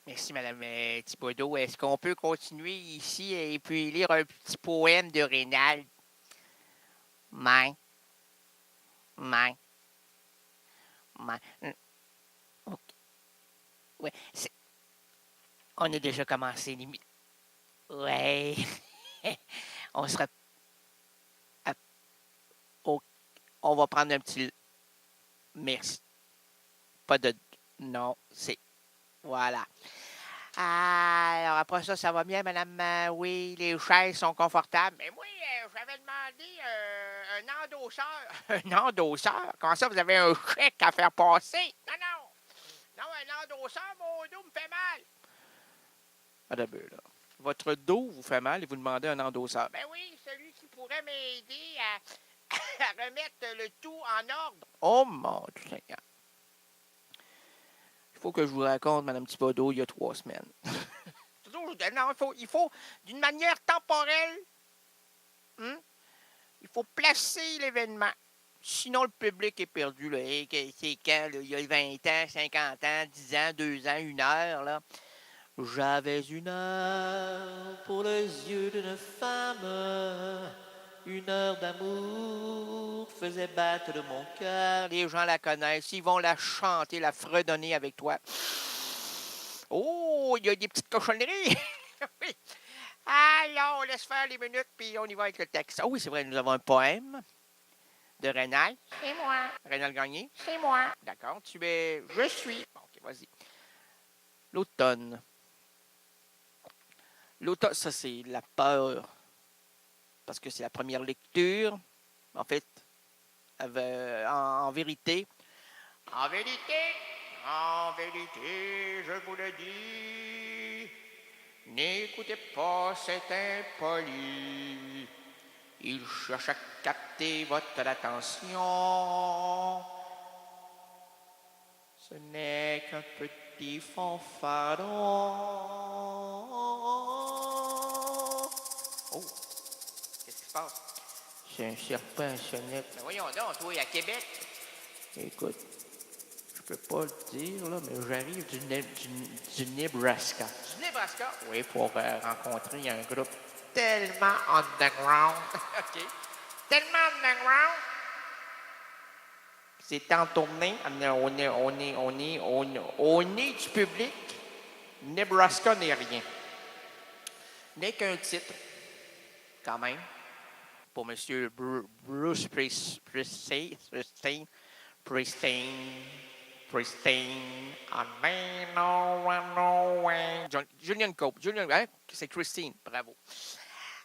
Merci, Madame Thibodeau. Est-ce qu'on peut continuer ici et puis lire un petit poème de Rénal? Mais, mais, mais. OK. Ouais, on a déjà commencé, limite. Ouais. On sera. à- au- On va prendre un petit. Merci. Pas de. Non, c'est. Voilà. Alors, après ça, ça va bien, madame? Oui, les chaises sont confortables. Mais moi, j'avais demandé un endosseur. Un endosseur? Comment ça, vous avez un chèque à faire passer? Non, non. Non, un endosseur, mon dos me fait mal. Madame, là. Votre dos vous fait mal et vous demandez un endosseur. Ben oui, celui qui pourrait m'aider à remettre le tout en ordre. Oh mon Dieu Seigneur. Il faut que je vous raconte, Madame Thibodeau, il y a 3 semaines. Non, il faut d'une manière temporelle, hein, il faut placer l'événement. Sinon, le public est perdu. Là. Et c'est quand, là, il y a 20 ans, 50 ans, 10 ans, 2 ans, 1 heure. Là. J'avais 1 heure pour les yeux d'une femme. 1 heure d'amour faisait battre de mon cœur. Les gens la connaissent. Ils vont la chanter, la fredonner avec toi. Oh, il y a des petites cochonneries. Oui. Alors, on laisse faire les minutes, puis on y va avec le texte. Ah oui, c'est vrai, nous avons un poème de Rénal. C'est moi. Rénal Gagné. C'est moi. D'accord, tu es... Je suis. Bon, OK, vas-y. L'automne. L'automne, ça, c'est la peur. Parce que c'est la première lecture. En fait, en vérité. En vérité, je vous le dis. N'écoutez pas cet impoli. Il cherche à capter votre attention. Ce n'est qu'un petit fanfaron. Oh, qu'est-ce qui se passe? C'est un serpent sonnette. Mais voyons donc, toi, à Québec. Écoute, je peux pas le dire, là, mais j'arrive du Nebraska. Du Nebraska? Oui, pour rencontrer un groupe tellement underground. OK. Tellement underground. C'est en tournée. On est du public. Nebraska n'est rien. N'est qu'un titre, quand même, pour M. Bruce Springsteen. Julian Cope. Hein? C'est Christine. Bravo.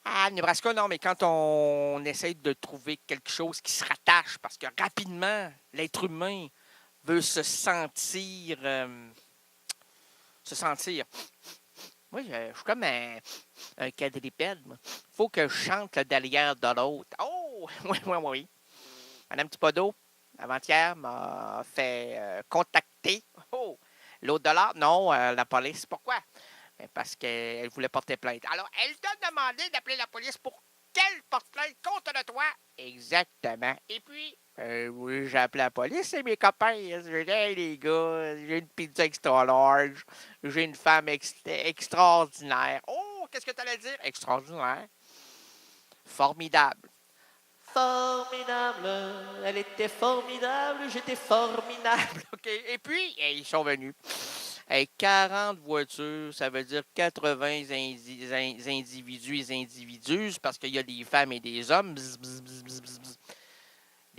Ah, Nebraska, non, mais quand on essaie de trouver quelque chose qui se rattache, parce que rapidement, l'être humain veut se sentir. Moi, je suis comme un quadrupède. Il faut que je chante le derrière de l'autre. Oh! Oui, oui, oui. Madame Thibodeau, avant-hier, m'a fait contacter. Oh! L'autre dollar? Non, la police. Pourquoi? Ben, parce qu'elle voulait porter plainte. Alors, elle t'a demandé d'appeler la police pour qu'elle porte plainte contre toi. Exactement. Et puis, oui, j'ai appelé la police et mes copains. J'ai dit, hey, les gars, j'ai une pizza extra large. J'ai une femme extraordinaire. Oh, qu'est-ce que tu allais dire? Extraordinaire. Formidable. Formidable. Elle était formidable. J'étais formidable. OK. Et puis, ils sont venus. Hey, 40 voitures, ça veut dire 80 individus et individus, parce qu'il y a des femmes et des hommes, des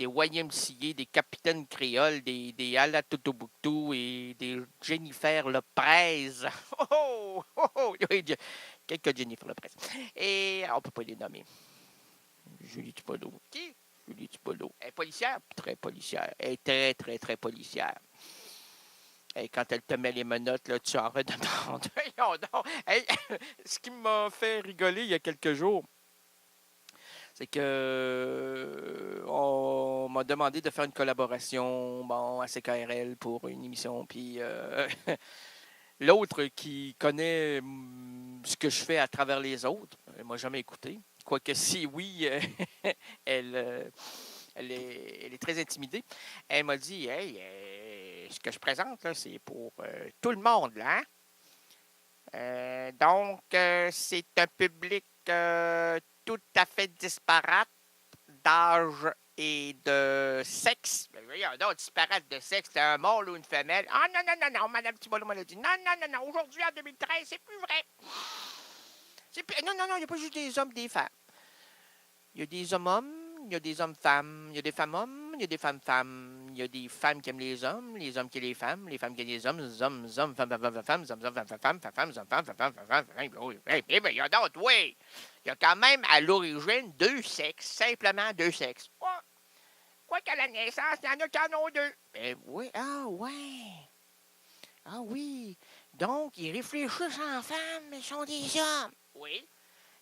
YMCA, des capitaines créoles, des Ala Toutoubouktou et des Jennifer Lopez. Oh, oh, oh, quelques Jennifer Lopez. Et on ne peut pas les nommer. Julie Tupolo. Qui? Julie Tupolo. Elle est policière? Très policière. Elle est très, très, très policière. Et quand elle te met les menottes, là, tu en redemandes. Hey, ce qui m'a fait rigoler il y a quelques jours, c'est que on m'a demandé de faire une collaboration à CKRL pour une émission. Puis l'autre qui connaît ce que je fais à travers les autres, elle m'a jamais écouté. Quoique si oui, elle, elle est très intimidée. Elle m'a dit, hey, ce que je présente, là, c'est pour tout le monde, là. Hein? Donc, c'est un public tout à fait disparate d'âge et de sexe. Voyons donc, disparate de sexe, c'est un mâle ou une femelle. Ah non, non, non, non, Madame Thibodeau m'a dit. Non, non, non, non, aujourd'hui, en 2013, c'est plus vrai. Non, non, non, il n'y a pas juste des hommes, des femmes. Il y a des hommes-hommes, il y a des hommes-femmes, il y a des femmes-hommes, il y a des femmes-femmes, il y a des femmes qui aiment les hommes qui aiment les femmes qui aiment les hommes, femmes, femmes, mais il y a d'autres, oui. Il y a quand même à l'origine deux sexes, simplement deux sexes. Quoi qu'à la naissance, il y en a qui en ont deux. Oui, ah ouais. Ah oui. Donc, ils réfléchissent en femmes, mais sont des hommes. Oui.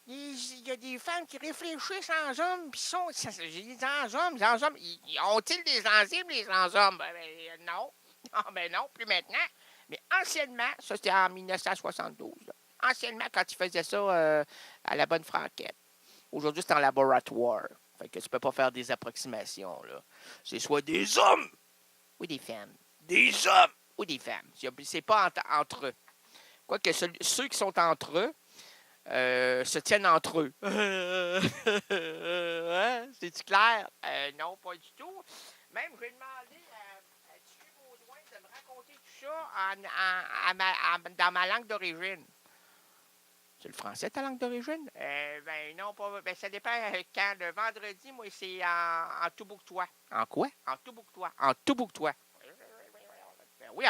Il y a des femmes qui réfléchissent en hommes, puis sont. J'ai dit en hommes, ont-ils des enzymes, les hommes? Non. Ah, ben non, plus maintenant. Mais anciennement, ça c'était en 1972. Là. Anciennement, quand ils faisaient ça à la bonne franquette. Aujourd'hui, c'est en laboratoire. Fait que tu peux pas faire des approximations, là. C'est soit des hommes ou des femmes. Des hommes ou des femmes. C'est pas entre eux. Quoique ceux qui sont entre eux, se tiennent entre eux. Hein? C'est-tu clair? Non, pas du tout. Même, j'ai demandé à Thierry Baudouin de me raconter tout ça dans ma langue d'origine. C'est le français, ta langue d'origine? Ben non, pas. Ben ça dépend quand. Le vendredi, moi, c'est en toubouctois. En quoi? En toubouctois. En toubouctois. Ben oui,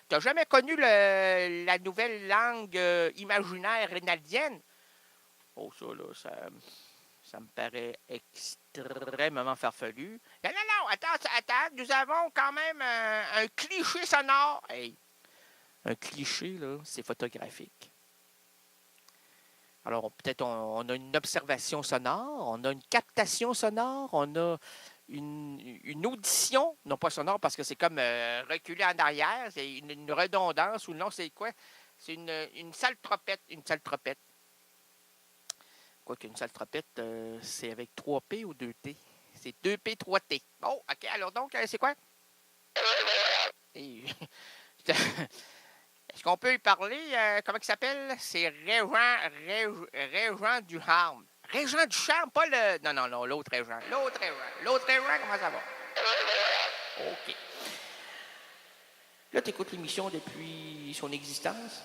t'as jamais connu la nouvelle langue imaginaire rénaldienne? Oh, ça, là, ça me paraît extrêmement farfelu. Non, non, non, attends, nous avons quand même un cliché sonore. Hey, un cliché, là, c'est photographique. Alors, peut-être on a une observation sonore, on a une captation sonore, on a une audition, non pas sonore parce que c'est comme reculer en arrière, c'est une redondance ou non, c'est quoi? C'est une salle tropette, Quoique une salle tropette, c'est avec 3P ou 2T? C'est 2P, 3T. Bon, OK, alors donc, c'est quoi? Est-ce qu'on peut y parler? Comment il s'appelle? C'est Régent Ducharme. Régent Ducharme, pas le... Non, l'autre Régent. L'autre Régent, comment ça va? OK. Là, tu écoutes l'émission depuis son existence?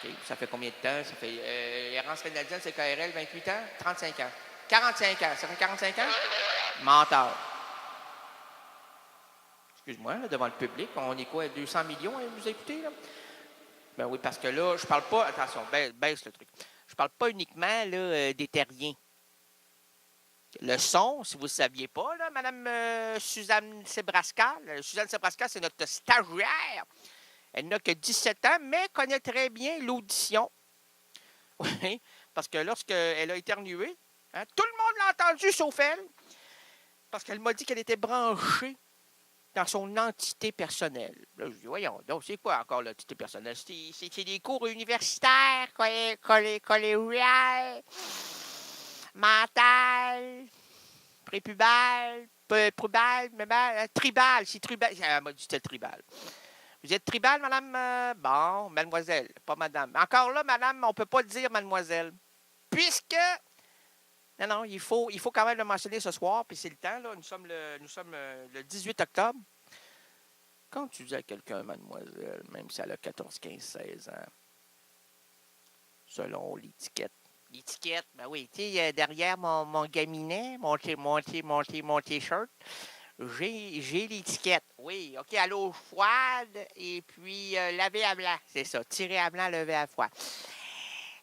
OK. Ça fait combien de temps? Ça fait... Errance Rénaldienne, c'est KRL, 28 ans? 35 ans. 45 ans. Ça fait 45 ans? Menteur. Excuse-moi, là, devant le public, on est quoi, 200 millions à vous écouter, là? Ben oui, parce que là, je parle pas... Attention, baisse le truc. Je parle pas uniquement là, des terriens. Le son, si vous ne saviez pas, là, Mme Suzanne Sebraska. Suzanne Sebraska, c'est notre stagiaire. Elle n'a que 17 ans, mais connaît très bien l'audition. Oui, parce que lorsqu'elle a éternué, hein, tout le monde l'a entendu sauf elle, parce qu'elle m'a dit qu'elle était branchée dans son entité personnelle. Là, je dis, voyons, donc, c'est quoi encore l'entité personnelle? C'est des cours universitaires, collégiales, mentales, prépubales, tribal. C'est tribal. Elle m'a dit que c'était tribal. Vous êtes tribal, madame? Bon, mademoiselle, pas madame. Encore là, madame, on ne peut pas dire mademoiselle. Puisque... Non, il faut quand même le mentionner ce soir, puis c'est le temps, là. Nous sommes le 18 octobre. Quand tu dis à quelqu'un mademoiselle, même si elle a 14, 15, 16 ans, selon l'étiquette. L'étiquette, ben oui, tu sais, derrière mon gaminet, mon t-shirt, j'ai l'étiquette. Oui, OK, à l'eau froide et puis laver à blanc. C'est ça, tirer à blanc, lever à froid.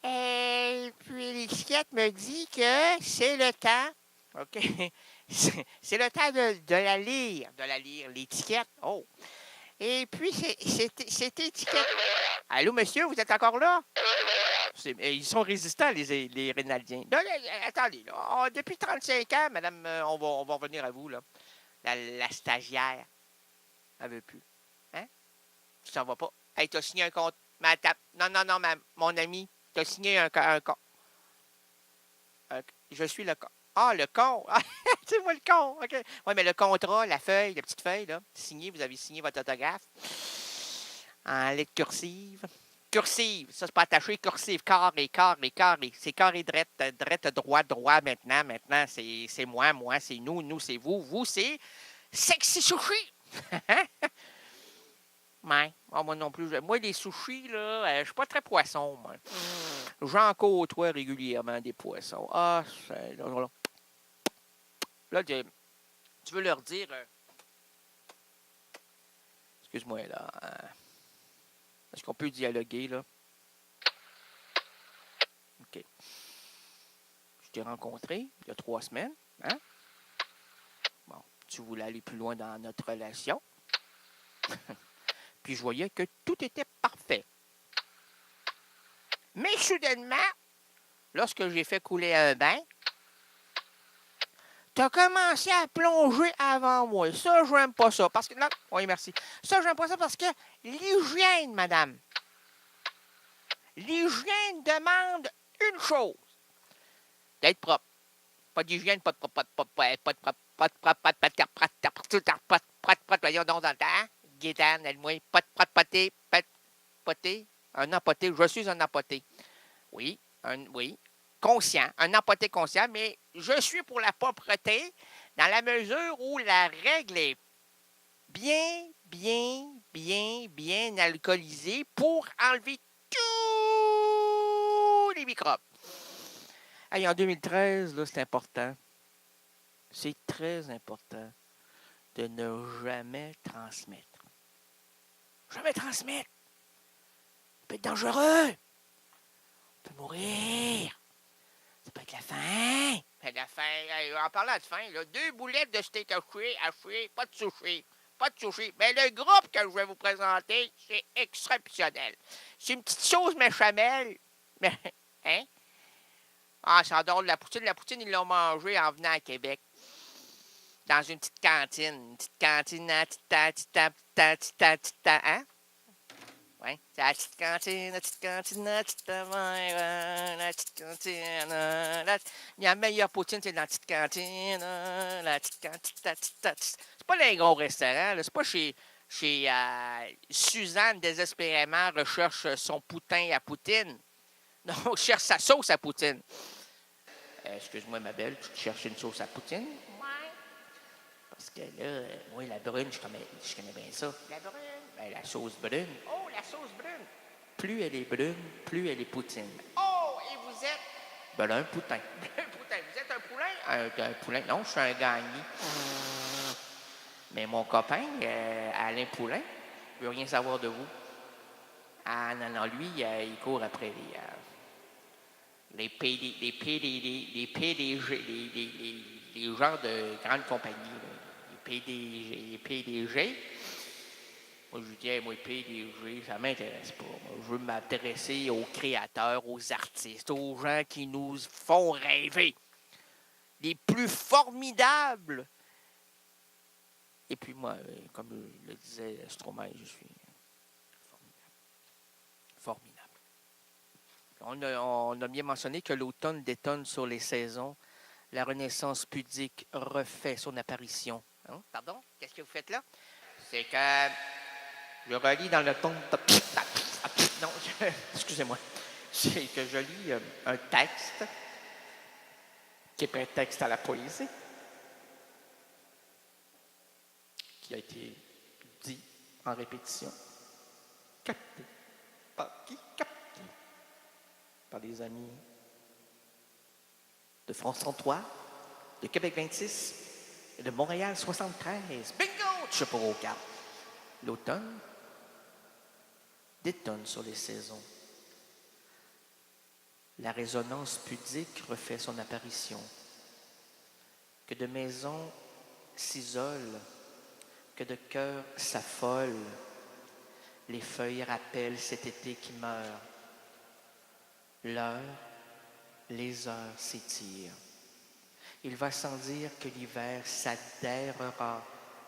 Et puis l'étiquette me dit que c'est le temps, OK, c'est le temps de la lire, l'étiquette. Oh. Et puis, c'est étiquette. Allô, monsieur, vous êtes encore là? Ils sont résistants, les Rénaldiens. Là, attendez, là, depuis 35 ans, madame, on va revenir à vous, là. La stagiaire, elle veut plus. Hein? Tu t'en vas pas. Hey, t'as signé un compte. Non, mon ami, t'as signé un compte. Je suis le con. Ah, le con. C'est moi le con. OK. Oui, mais le contrat, la petite feuille, là, signé, vous avez signé votre autographe en lettre cursive. Cursive. Ça, c'est pas attaché. Cursive. Carré, carré, carré. C'est carré drette, drette, droit, droit maintenant. Maintenant, c'est moi, c'est nous, nous, c'est vous. Vous, c'est sexy sushi. Ouais. Oh, moi non plus. Moi, les sushis, là, je suis pas très poisson, moi. J'en côtoie régulièrement des poissons. Ah, là, tu veux leur dire... excuse-moi, là. Est-ce qu'on peut dialoguer, là? OK. Je t'ai rencontré il y a 3 semaines. Hein? Bon, tu voulais aller plus loin dans notre relation. Puis je voyais que tout était parfait. Mais soudainement, lorsque j'ai fait couler un bain, tu as commencé à plonger avant moi. Ça, je n'aime pas ça. Parce que. Non, oui, merci. Ça, je n'aime pas ça parce que l'hygiène, madame. L'hygiène demande une chose. D'être propre. Pas d'hygiène, pas de propre, pas de propre, pas de propre, pas de propre, pas de propre, voyons donc dans le temps. Guédane, elle-moi, pas de propre, poté, pas de poté. Un empoté, je suis un empoté. Oui, oui. Conscient, un empoté conscient, mais je suis pour la propreté dans la mesure où la règle est bien alcoolisée pour enlever tous les microbes. Hey, en 2013, là, c'est important. C'est très important de ne jamais transmettre. Jamais transmettre. Ça peut être dangereux. On peut mourir. Ça peut être la faim. La faim, en parlant de faim, là, 2 boulettes de steak haché, pas de sushi. Pas de sushi. Mais le groupe que je vais vous présenter, c'est exceptionnel. C'est une petite sauce béchamel. Mais, hein? Ah, ça adore de la poutine. La poutine, ils l'ont mangée en venant à Québec. Dans une petite cantine. Une petite cantine, hein? Oui, c'est la petite cantine, la petite cantine, la petite verre, la petite cantine. La meilleure poutine, c'est dans la petite cantine, la petite cantine, c'est pas les gros restaurants, là. C'est pas chez Suzanne désespérément recherche son poutin à poutine. Non, cherche sa sauce à poutine. Excuse-moi, ma belle, tu cherches une sauce à poutine? Ouais. Parce que là, moi, la brune, je connais bien ça. La brune? Ben, la sauce brune. Oh, la sauce brune! Plus elle est brune, plus elle est poutine. Oh, et vous êtes? Ben là, un poutin. Un poutin. Vous êtes un poulain? Un poulain? Non, je suis un gagné. Mais mon copain, Alain Poulain, ne veut rien savoir de vous. Ah non, lui, il court après les PDG, les gens de grandes compagnies, là. Les PDG. Moi, je dis, moi, PDG, ça ne m'intéresse pas. Moi, je veux m'intéresser aux créateurs, aux artistes, aux gens qui nous font rêver. Les plus formidables. Et puis moi, comme le disait Stromae, je suis formidable. On a bien mentionné que l'automne détonne sur les saisons. La Renaissance pudique refait son apparition. Hein? Pardon? Qu'est-ce que vous faites là? C'est que je relis dans le ton... Non, excusez-moi. C'est que je lis un texte qui est prétexte à la poésie, qui a été dit en répétition, capté par qui? Capté par les amis de France 33, de Québec 26 et de Montréal 73. Bingo! Je sais pas au cap. L'automne détonne sur les saisons. La résonance pudique refait son apparition. Que de maisons s'isolent, que de cœurs s'affolent, les feuilles rappellent cet été qui meurt. L'heure, les heures s'étirent. Il va sans dire que l'hiver s'adhérera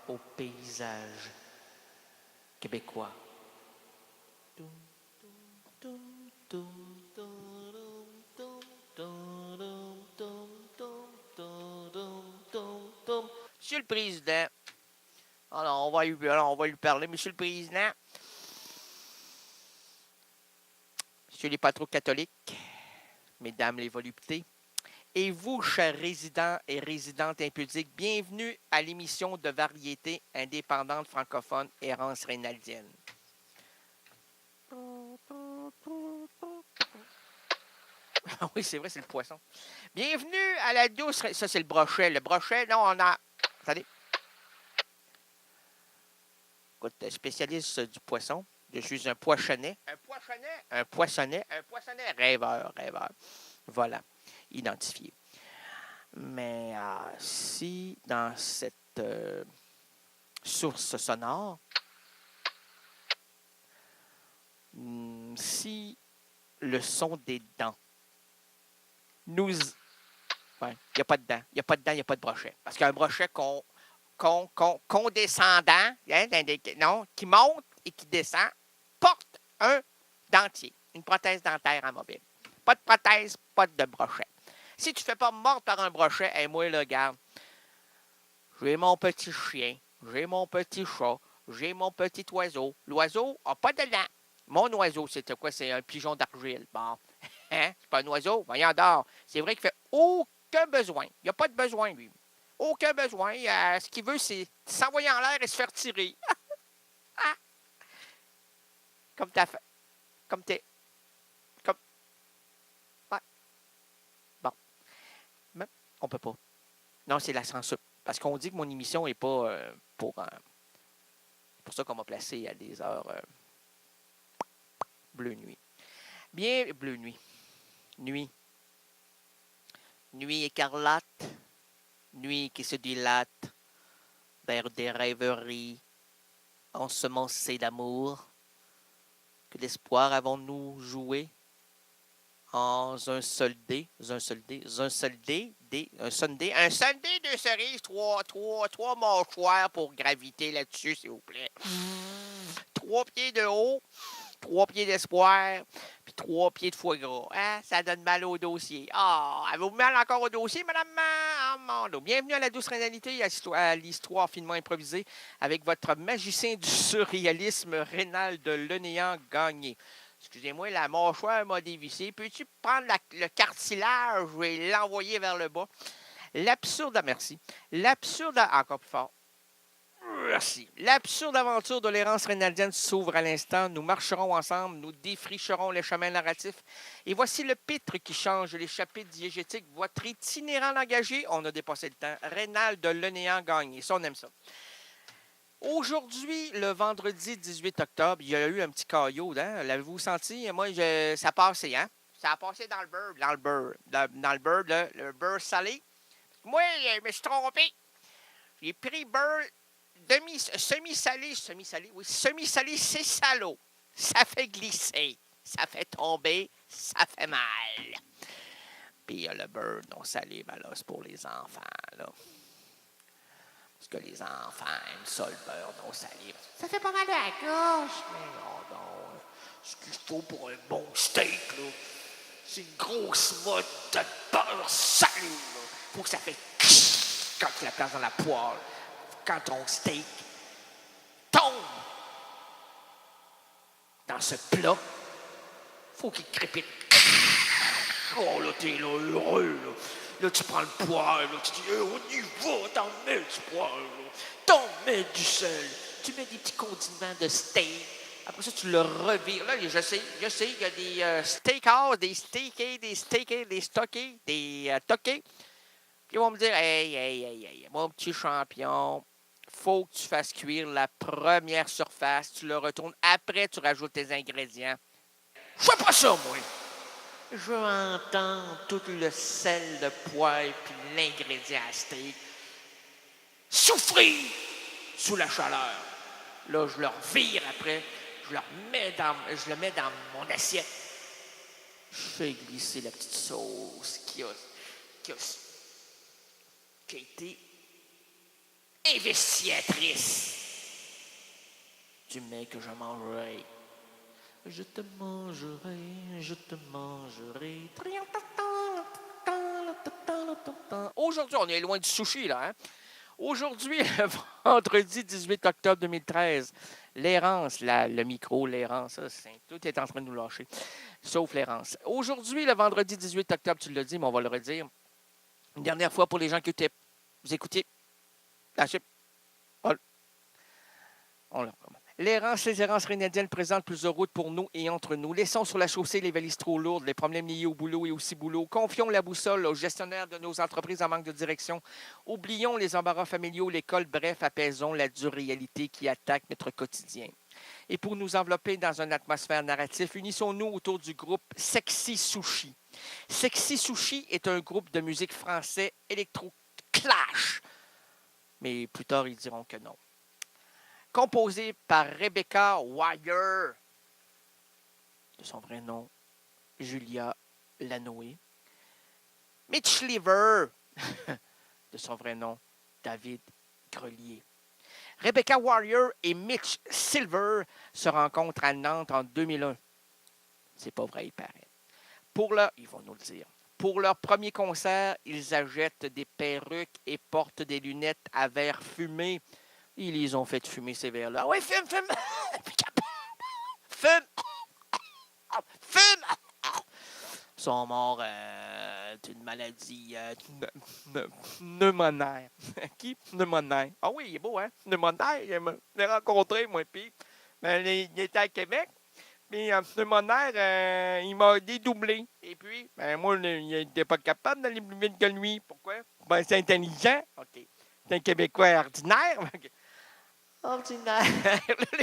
au paysage québécois. Monsieur le Président, alors on va lui parler. Monsieur le Président, messieurs les patrons catholiques, mesdames les voluptés, et vous, chers résidents et résidentes impudiques, bienvenue à l'émission de variété indépendante francophone Errance rénaldienne. Oui, c'est vrai, c'est le poisson. Bienvenue à la douce... Ça, c'est le brochet. Le brochet, non, on a... Attendez. Écoute, spécialiste du poisson. Je suis un poissonnet. Un poissonnet? Un poissonnet. Un poissonnet rêveur, rêveur. Voilà, identifié. Mais si dans cette source sonore, si le son des dents nous... Ouais, il n'y a pas de dents. Il n'y a pas de dents, il n'y a pas de brochet. Parce qu'un brochet condescendant, non, qui monte et qui descend, porte un dentier, une prothèse dentaire amovible. Pas de prothèse, pas de brochet. Si tu ne fais pas mordre par un brochet, hey, moi, là, regarde, j'ai mon petit chien, j'ai mon petit chat, j'ai mon petit oiseau. L'oiseau n'a pas de dents. Mon oiseau, c'est quoi? C'est un pigeon d'argile. Bon, hein? C'est pas un oiseau? Voyons dehors. C'est vrai qu'il fait aucun besoin. Il n'y a pas de besoin, lui. Aucun besoin. Ce qu'il veut, c'est s'envoyer en l'air et se faire tirer. Ah! Comme t'as fait. Comme t'es. Comme. Ouais. Bon. Mais on peut pas. Non, c'est la censure. Parce qu'on dit que mon émission n'est pas pour ça qu'on m'a placé à des heures bleu nuit. Bien, bleu nuit. Nuit. Nuit écarlate. Nuit qui se dilate vers des rêveries ensemencées d'amour. Que d'espoir avons-nous joué en un seul dé, un sundae de cerise, trois mâchoires pour graviter là-dessus, s'il vous plaît. 3 pieds de haut, 3 pieds d'espoir, puis 3 pieds de foie gras. Hein? Ça donne mal au dossier. Ah, avez-vous mal encore au dossier, madame Armando? Bienvenue à la douce rénalité, à l'histoire finement improvisée, avec votre magicien du surréalisme, Rénal de Lenéant Gagné. Excusez-moi, la mâchoire m'a dévissé. Peux-tu prendre le cartilage et l'envoyer vers le bas? L'absurde... Merci. L'absurde... Encore plus fort. Merci. L'absurde aventure de l'errance rénaldienne s'ouvre à l'instant. Nous marcherons ensemble, nous défricherons les chemins narratifs. Et voici le pitre qui change les chapitres diégétiques. Votre itinérant engagé, on a dépassé le temps. Rénal de Lenéant Gagné. Ça, on aime ça. Aujourd'hui, le vendredi 18 octobre, il y a eu un petit caillot. Hein? L'avez-vous senti? Moi, ça a passé, hein? Ça a passé dans le beurre. Le beurre salé. Moi, je me suis trompé. J'ai pris beurre semi-salé, oui, semi-salé, c'est salaud. Ça fait glisser, ça fait tomber, ça fait mal. Puis il y a le beurre non salé, ben là, c'est pour les enfants, là. Parce que les enfants aiment ça, le beurre non salé. Ça fait pas mal à la gorge. Mais non, ce qu'il faut pour un bon steak, là, c'est une grosse mode de beurre salé, là. Faut que ça fait quand tu la places dans la poêle. Quand ton steak tombe dans ce plat, faut qu'il crépite. Oh là, t'es là, heureux, là. Là, tu prends le poêle, là, tu dis, on y va, t'en mets du poêle, là. T'en mets du sel. Tu mets des petits condiments de steak. Après ça, tu le revires. Là, je sais, il y a des steakhouse, des steakés, des stockés, des toqués. Puis ils vont me dire, hey, mon petit champion, faut que tu fasses cuire la première surface, tu le retournes, après tu rajoutes tes ingrédients. Je fais pas ça, moi. Je veux entendre tout le sel de poêle puis l'ingrédient à steak souffrir sous la chaleur. Là, je le revire après, je le mets dans mon assiette. Je fais glisser la petite sauce qui a été investigatrice du mec que je mangerai. Je te mangerai. Aujourd'hui, on est loin du sushi, là. Hein? Aujourd'hui, le vendredi 18 octobre 2013, L'errance, le micro, l'errance, tout est en train de nous lâcher, sauf l'errance. Aujourd'hui, le vendredi 18 octobre, tu l'as dit, mais on va le redire. Une dernière fois pour les gens qui étaient, vous écoutez. L'errance, les errances rhénadiennes présentent plusieurs routes pour nous et entre nous. Laissons sur la chaussée les valises trop lourdes, les problèmes liés au boulot et aussi boulot. Confions la boussole aux gestionnaires de nos entreprises en manque de direction. Oublions les embarras familiaux, l'école, bref, apaisons la dure réalité qui attaque notre quotidien. Et pour nous envelopper dans une atmosphère narrative, unissons-nous autour du groupe Sexy Sushi. Sexy Sushi est un groupe de musique français électro-clash. Mais plus tard, ils diront que non. Composé par Rebecca Wire, de son vrai nom, Julia Lanoé. Mitch Lever, de son vrai nom, David Grelier. Rebecca Warrior et Mitch Silver se rencontrent à Nantes en 2001. C'est pas vrai, il paraît. Ils vont nous le dire. Pour leur premier concert, ils achètent des perruques et portent des lunettes à verre fumé. Ils les ont fait fumer ces verres-là. Ah oui, fume! Fume! Ils sont morts d'une maladie pneumonaire. Qui? Pneumonaire. Ah oui, il est beau, hein? Pneumonaire, je l'ai rencontré, moi, puis il était à Québec. Puis pneumonaire, il m'a dédoublé. Et puis, moi, il n'était pas capable d'aller plus vite que lui. Pourquoi? Ben, c'est intelligent. OK. C'est un Québécois ordinaire. Ordinaire.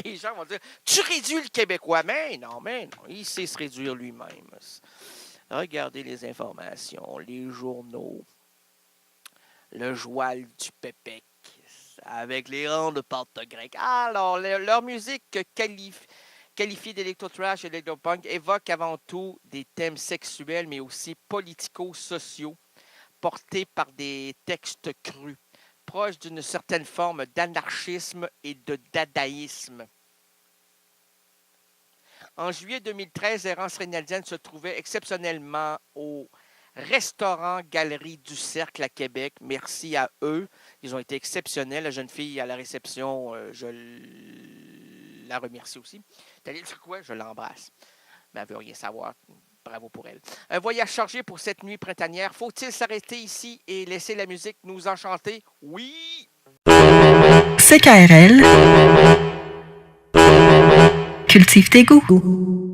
Les gens vont dire, tu réduis le Québécois. Mais non, il sait se réduire lui-même. Regardez les informations, les journaux, le joual du Pépec, avec les rangs de pâte grecque. Alors, leur musique qualifiée d'électro-trash et d'électro-punk évoque avant tout des thèmes sexuels, mais aussi politico-sociaux, portés par des textes crus, proches d'une certaine forme d'anarchisme et de dadaïsme. En juillet 2013, l'errance rhénadienne se trouvait exceptionnellement au restaurant Galerie du Cercle à Québec. Merci à eux. Ils ont été exceptionnels. La jeune fille à la réception, je la remercie aussi. T'allais dire quoi? Je l'embrasse. Mais elle ne veut rien savoir. Bravo pour elle. Un voyage chargé pour cette nuit printanière. Faut-il s'arrêter ici et laisser la musique nous enchanter? Oui! CKRL. Cultive tes goûts.